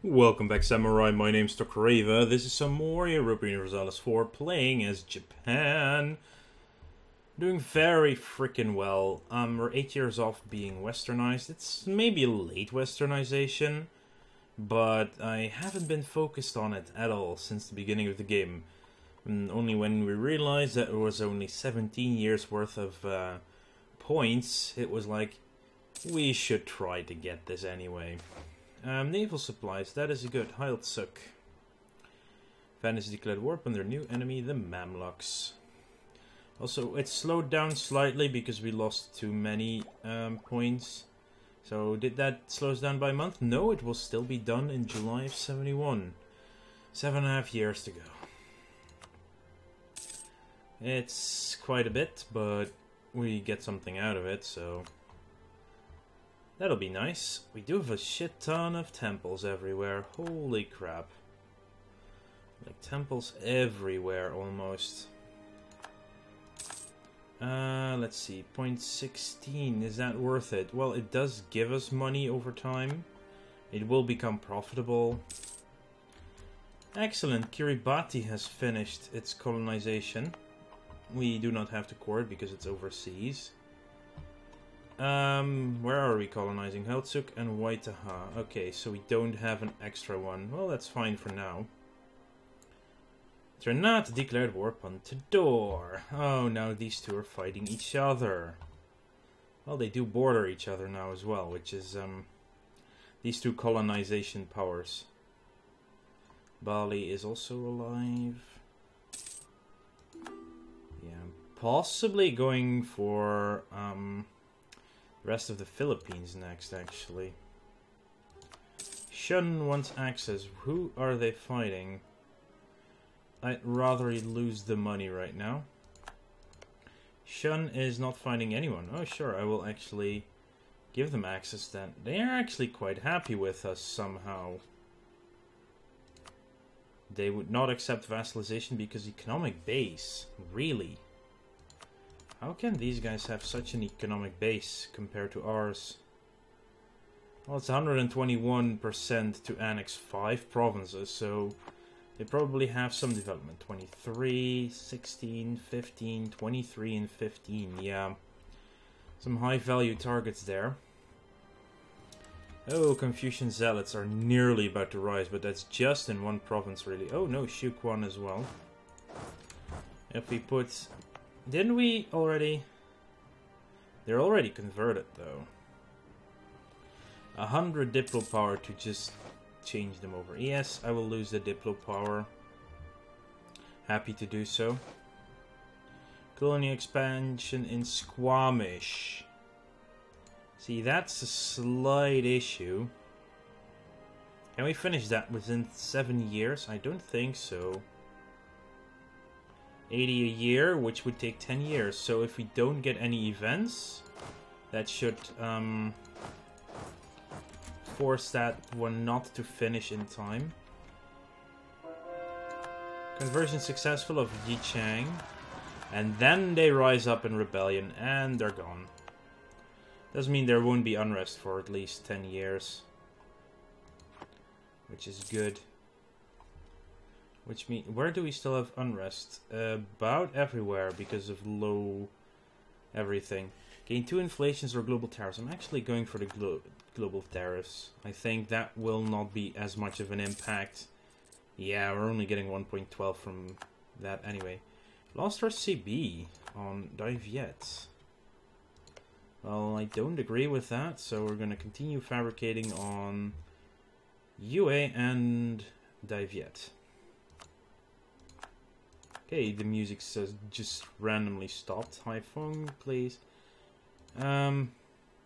Welcome back, Samurai. My name's Tokureva. This is some more Europa Universalis 4 playing as Japan. Doing very freaking well. We're 8 years off being westernized. It's maybe a late westernization, but I haven't been focused on it at all since the beginning of the game. And only when we realized that it was only 17 years worth of points, it was like, we should try to get this anyway. Naval supplies, that is a good. Heiltsuk. Venice declared war upon their new enemy, the Mamluks. Also, it slowed down slightly because we lost too many points. So, did that slow us down by a month? No, it will still be done in July of 71. 7.5 years to go. It's quite a bit, but we get something out of it, so that'll be nice. We do have a shit ton of temples everywhere. Holy crap. Like temples everywhere almost. Let's see. 0.16. Is that worth it? Well, it does give us money over time. It will become profitable. Excellent. Kiribati has finished its colonization. We do not have to court because it's overseas. Where are we colonizing? Heiltsuk and Waitaha. Okay, so we don't have an extra one. Well, that's fine for now. Ternate declared war upon Tidor. Oh, now these two are fighting each other. Well, they do border each other now as well, which is, these two colonization powers. Bali is also alive. Yeah, possibly going for, rest of the Philippines next, actually. Shun wants access. Who are they fighting? I'd rather lose the money right now. Shun is not fighting anyone. Oh, sure, I will actually give them access then. They are actually quite happy with us somehow. They would not accept vassalization because economic base. Really? How can these guys have such an economic base compared to ours? Well, it's 121% to annex 5 provinces, so they probably have some development. 23, 16, 15, 23, and 15. Yeah, some high value targets there. Oh, Confucian Zealots are nearly about to rise, but that's just in one province, really. Oh no, Shuquan as well. If we put... Didn't we already? They're already converted, though. 100 Diplo power to just change them over. Yes, I will lose the Diplo power. Happy to do so. Colonial expansion in Squamish. See, that's a slight issue. Can we finish that within 7 years? I don't think so. 80 a year, which would take 10 years. So if we don't get any events, that should force that one not to finish in time. Conversion successful of Yichang. And then they rise up in rebellion and they're gone. Doesn't mean there won't be unrest for at least 10 years. Which is good. Which means, where do we still have unrest? About everywhere because of low everything. Gain 2 inflations or global tariffs. I'm actually going for the global tariffs. I think that will not be as much of an impact. Yeah, we're only getting 1.12 from that anyway. Lost our CB on Daiviet. Well, I don't agree with that, so we're going to continue fabricating on UA and Daiviet. Okay, the music says just randomly stopped. Haiphong, please.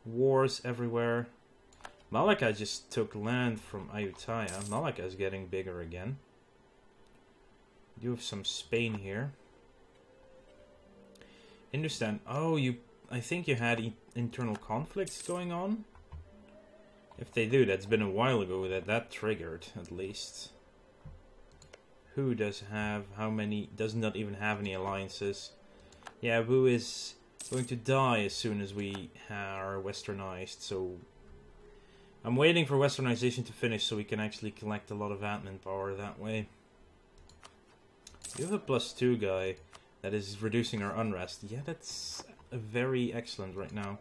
Wars everywhere. Malacca just took land from Ayutthaya. Malacca is getting bigger again. You have some Spain here. Hindustan. Oh, I think you had internal conflicts going on. If they do, that's been a while ago that triggered, at least. Who does have how many? Does not even have any alliances. Yeah, Wu is going to die as soon as we are westernized, so I'm waiting for westernization to finish so we can actually collect a lot of admin power that way. You have a +2 guy that is reducing our unrest. Yeah, that's very excellent right now.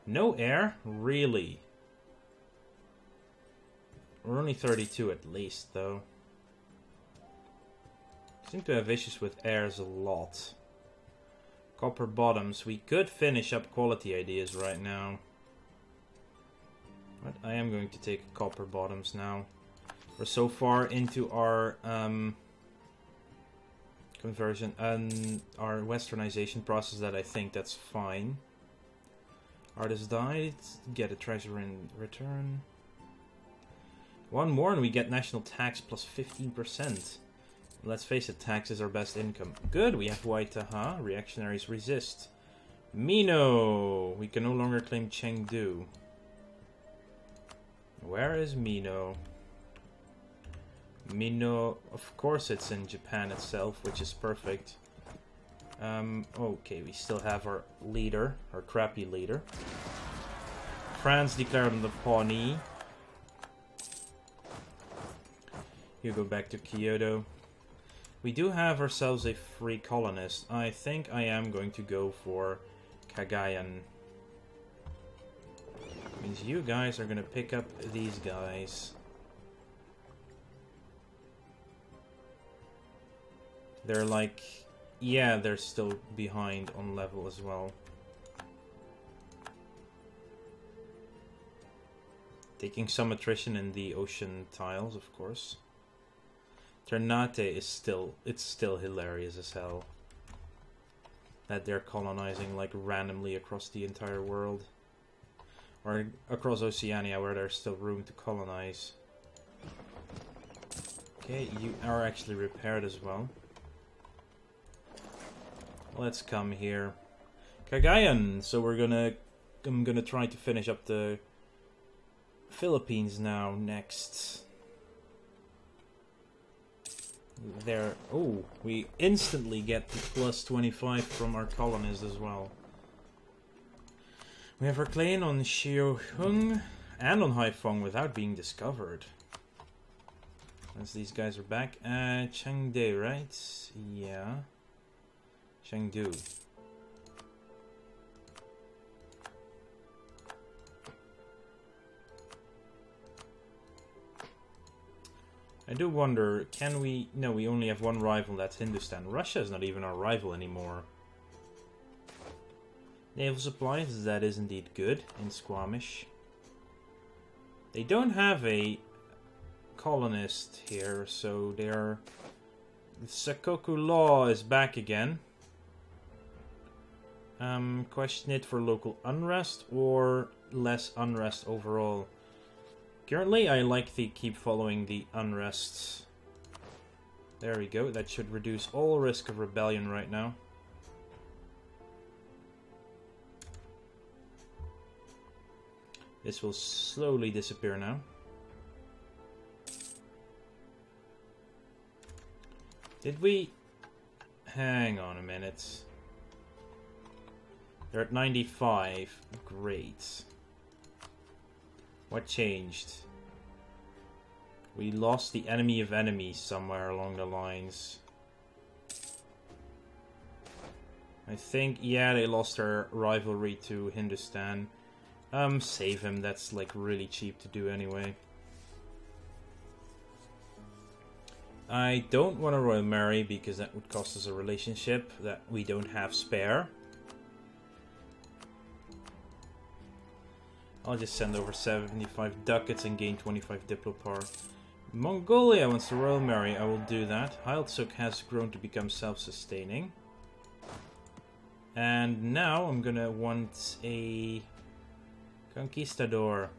No air? Really? We're only 32 at least, though. Seem to have issues with airs a lot. Copper bottoms. We could finish up quality ideas right now. But I am going to take copper bottoms now. We're so far into our conversion and our westernization process that I think that's fine. Artist died. Get a treasure in return. One more and we get national tax plus 15%. Let's face it, tax is our best income. Good, we have white Taha. Reactionaries resist. Mino! We can no longer claim Chengdu. Where is Mino? Mino, of course it's in Japan itself, which is perfect. Okay, we still have our leader, our crappy leader. France declared on the Pawnee. You go back to Kyoto. We do have ourselves a free colonist. I think I am going to go for Cagayan. Means you guys are gonna pick up these guys. They're like... yeah, they're still behind on level as well. Taking some attrition in the ocean tiles, of course. Ternate is still... it's still hilarious as hell. That they're colonizing like randomly across the entire world. Or across Oceania where there's still room to colonize. Okay, you are actually repaired as well. Let's come here. Cagayan! So I'm gonna try to finish up the Philippines now, next. There. Oh, we instantly get the plus 25 from our colonists as well. We have our claim on Xiaohung and on Haiphong without being discovered. As these guys are back. Chengde, right? Yeah. Chengdu. I do wonder, can we... no, we only have one rival, that's Hindustan. Russia is not even our rival anymore. Naval supplies, that is indeed good in Squamish. They don't have a colonist here, so they're... the Sakoku law is back again. Question it for local unrest or less unrest overall. Currently, I like to keep following the unrests. There we go. That should reduce all risk of rebellion right now. This will slowly disappear now. Did we... hang on a minute. They're at 95. Great. What changed? We lost the enemy of enemies somewhere along the lines. I think, yeah, they lost their rivalry to Hindustan. Save him, that's like really cheap to do anyway. I don't want to royal marry because that would cost us a relationship that we don't have spare. I'll just send over 75 ducats and gain 25 diplo power. Mongolia wants to royal marry, I will do that. Heiltsuk has grown to become self-sustaining. And now I'm gonna want a conquistador.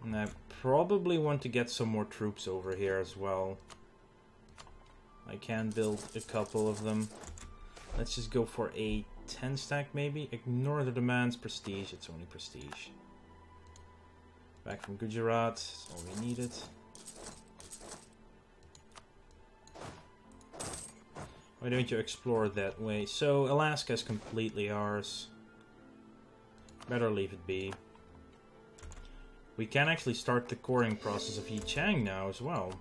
And I probably want to get some more troops over here as well. I can build a couple of them. Let's just go for a 10 stack maybe. Ignore the demands. Prestige. It's only prestige. Back from Gujarat. That's all we needed. Why don't you explore that way? So Alaska is completely ours. Better leave it be. We can actually start the coring process of Yichang now as well.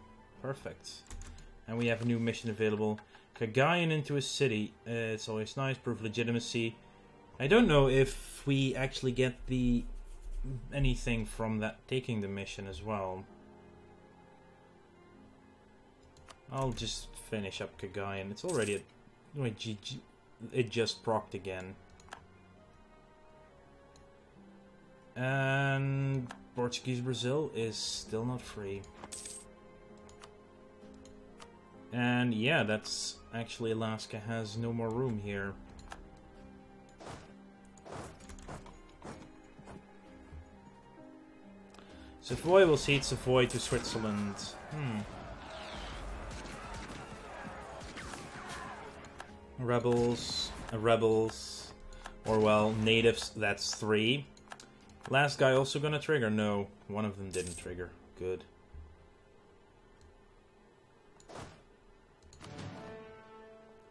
Perfect. And we have a new mission available. Kagayan into a city. It's always nice. Prove legitimacy. I don't know if we actually get the anything from that taking the mission as well. I'll just finish up Kagayan. It's already at... Wait, it just procced again. And Portuguese Brazil is still not free. And yeah, that's actually Alaska has no more room here. Savoy will cede Savoy to Switzerland. Rebels, or well, natives, that's 3. Last guy also gonna trigger? No, one of them didn't trigger. Good.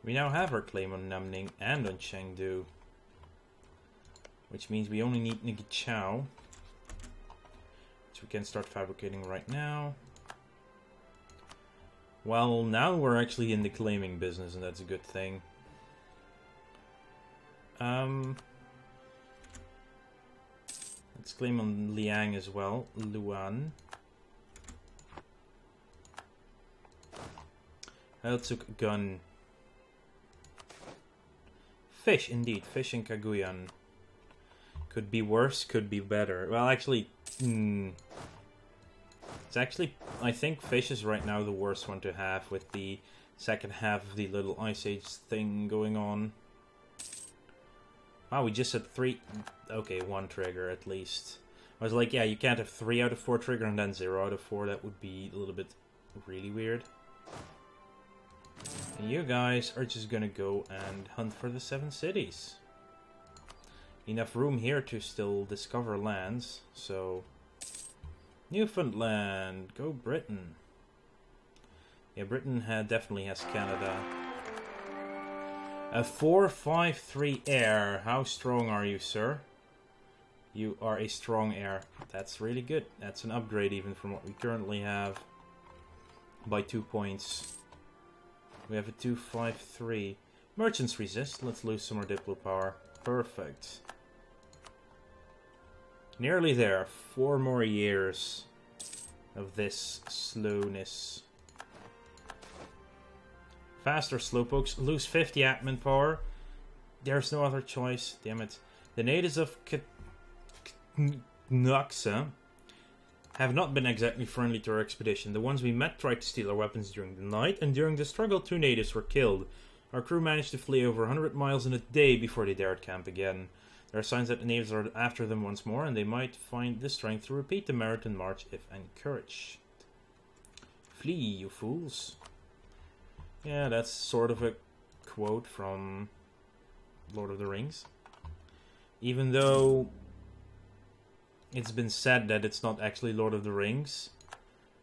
We now have our claim on Namning and on Chengdu. Which means we only need Nigichao. Which we can start fabricating right now. Well, now we're actually in the claiming business, and that's a good thing. Let's claim on Liang as well. Luan. I took gun. Fish, indeed. Fish in Kaguyan. Could be worse, could be better. Well, actually... It's actually... I think fish is right now the worst one to have with the second half of the little Ice Age thing going on. Wow, we just had 3... Okay, 1 trigger at least. I was like, yeah, you can't have 3 out of 4 trigger and then 0 out of 4. That would be a little bit really weird. And you guys are just gonna go and hunt for the 7 cities. Enough room here to still discover lands, so... Newfoundland, go Britain. Yeah, Britain definitely has Canada. A 4-5-3 heir. How strong are you, sir? You are a strong heir. That's really good. That's an upgrade even from what we currently have. By 2 points. We have a 2-5-3. Merchants resist. Let's lose some more Diplo power. Perfect. Nearly there. 4 more years of this slowness. Faster slowpokes. Lose 50 admin power. There's no other choice. Damn it. The natives of Naxa have not been exactly friendly to our expedition. The ones we met tried to steal our weapons during the night, and during the struggle 2 natives were killed. Our crew managed to flee over 100 miles in a day before they dared camp again. There are signs that the natives are after them once more, and they might find the strength to repeat the marathon march if encouraged. Flee, you fools. Yeah, that's sort of a quote from Lord of the Rings. Even though it's been said that it's not actually Lord of the Rings.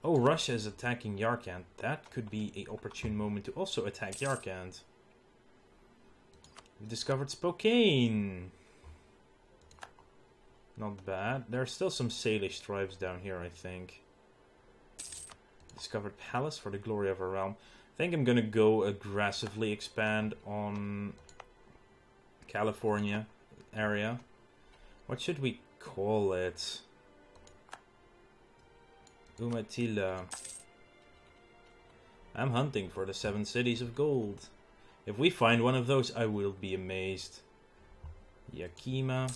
Oh, Russia is attacking Yarkand. That could be an opportune moment to also attack Yarkand. We've discovered Spokane. Not bad. There are still some Salish tribes down here, I think. Discovered Palace for the glory of our realm. I think I'm gonna go aggressively expand on California area. What should we call it? Umatilla. I'm hunting for the 7 cities of gold. If we find one of those, I will be amazed. Yakima.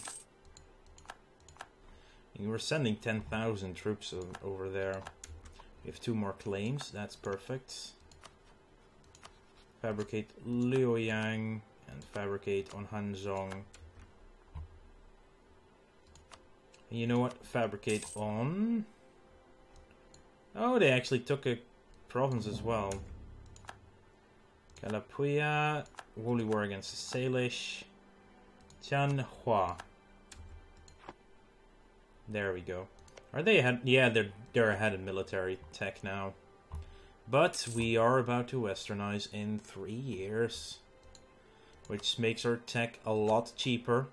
And we're sending 10,000 troops over there. We have 2 more claims. That's perfect. Fabricate Liueyang and fabricate on Hanzhong. And you know what? Fabricate on... Oh, they actually took a province as well. Kalapuya, Holy War against the Salish. Tianhua. There we go. Are they ahead? Yeah, they're ahead in military tech now. But we are about to westernize in 3 years. Which makes our tech a lot cheaper.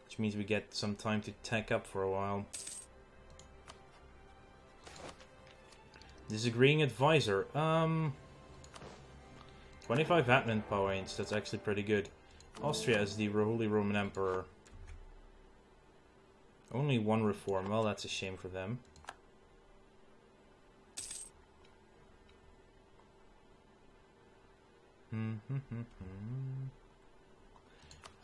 Which means we get some time to tech up for a while. Disagreeing advisor. 25 admin points. That's actually pretty good. Austria is the Holy Roman Emperor. Only one reform. Well, that's a shame for them.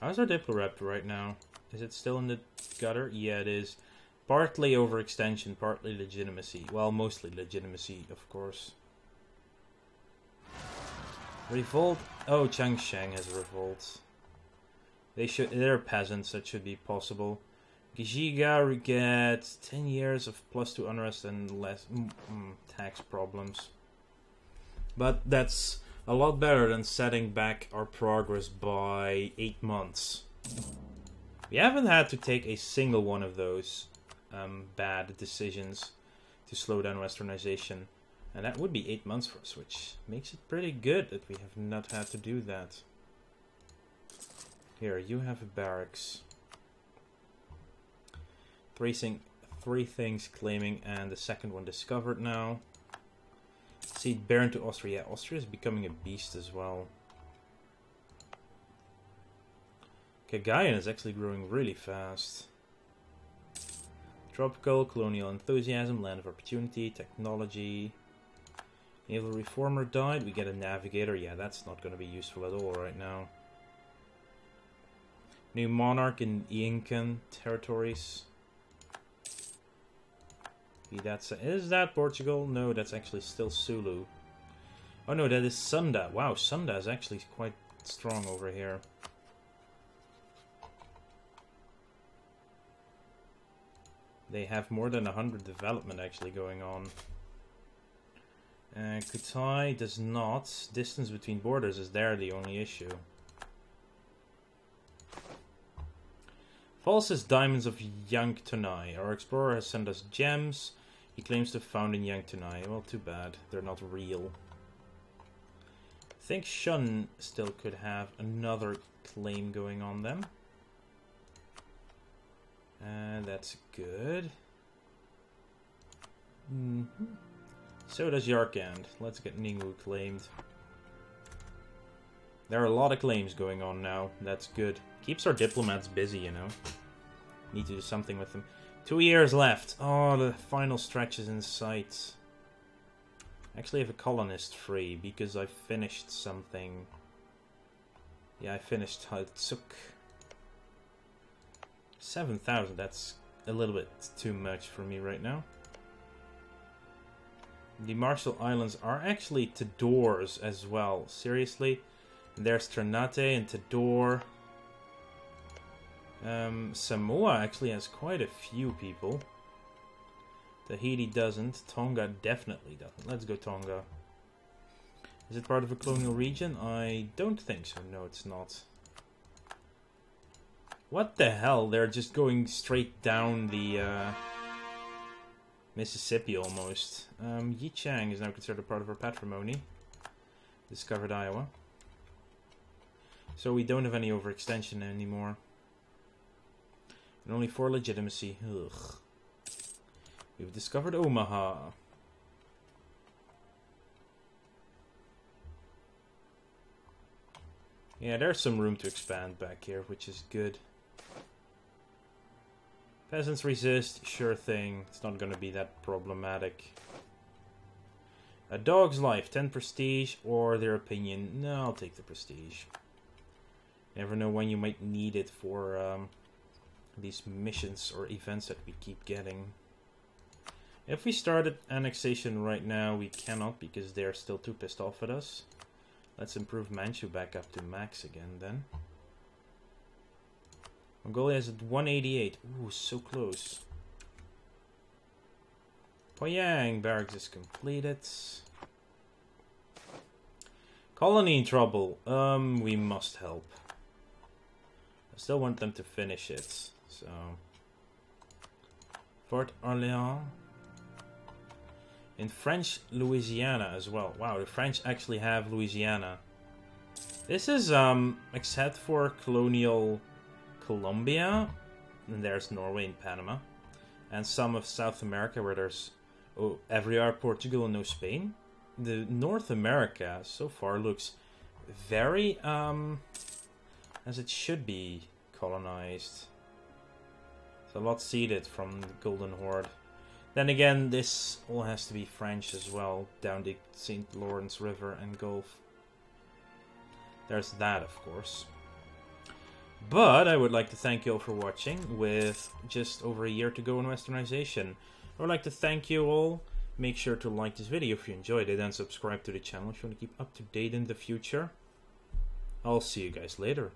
How's our Diplorep right now? Is it still in the gutter? Yeah, it is. Partly overextension, partly legitimacy. Well, mostly legitimacy, of course. Revolt. Oh, Changsheng has a revolt. They're peasants. That should be possible. Gijiga gets 10 years of +2 unrest and less tax problems. But that's a lot better than setting back our progress by 8 months. We haven't had to take a single one of those bad decisions to slow down westernization. And that would be 8 months for us, which makes it pretty good that we have not had to do that. Here, you have a barracks. Three things claiming, and the second one discovered now. Cede Baron to Austria. Yeah, Austria is becoming a beast as well. Kagayan is actually growing really fast. Tropical, colonial enthusiasm, land of opportunity, technology. Naval reformer died. We get a navigator. Yeah, that's not going to be useful at all right now. New monarch in Incan territories. Is that Portugal? No, that's actually still Sulu. Oh no, that is Sunda. Wow, Sunda is actually quite strong over here. They have more than 100 development actually going on. Kutai does not. Distance between borders is there the only issue. Falsus Diamonds of Yangtunai. Our explorer has sent us gems. He claims to have found in Yangtunai. Well, too bad. They're not real. I think Shun still could have another claim going on them. And that's good. So does Yarkand. Let's get Ningwu claimed. There are a lot of claims going on now. That's good. Keeps our diplomats busy, you know. Need to do something with them. 2 years left. Oh, the final stretch is in sight. Actually, I have a colonist free because I finished something. Yeah, I finished Hatsuk. 7,000. That's a little bit too much for me right now. The Marshall Islands are actually Tidor's as well. Seriously? There's Ternate and Tidor. Samoa actually has quite a few people. Tahiti doesn't. Tonga definitely doesn't. Let's go Tonga. Is it part of a colonial region? I don't think so. No, it's not. What the hell? They're just going straight down the Mississippi almost. Yichang is now considered a part of our patrimony. Discovered Iowa. So we don't have any overextension anymore. And only 4 legitimacy. Ugh. We've discovered Omaha. Yeah, there's some room to expand back here, which is good. Peasants resist, sure thing. It's not going to be that problematic. A dog's life, 10 prestige, or their opinion. No, I'll take the prestige. Never know when you might need it for these missions or events that we keep getting. If we started annexation right now, we cannot because they're still too pissed off at us. Let's improve Manchu back up to max again then. Mongolia is at 188. Ooh, so close. Poyang barracks is completed. Colony in trouble. We must help. I still want them to finish it. So, Fort Orléans. In French Louisiana as well. Wow, the French actually have Louisiana. This is except for colonial Colombia, and there's Norway and Panama, and some of South America where there's Oh, everywhere Portugal and no Spain. The North America so far looks very as it should be colonized. It's a lot ceded from the Golden Horde. Then again, this all has to be French as well, down the St. Lawrence River and Gulf. There's that, of course. But I would like to thank you all for watching, with just over a year to go in westernization. I would like to thank you all. Make sure to like this video if you enjoyed it, and subscribe to the channel if you want to keep up to date in the future. I'll see you guys later.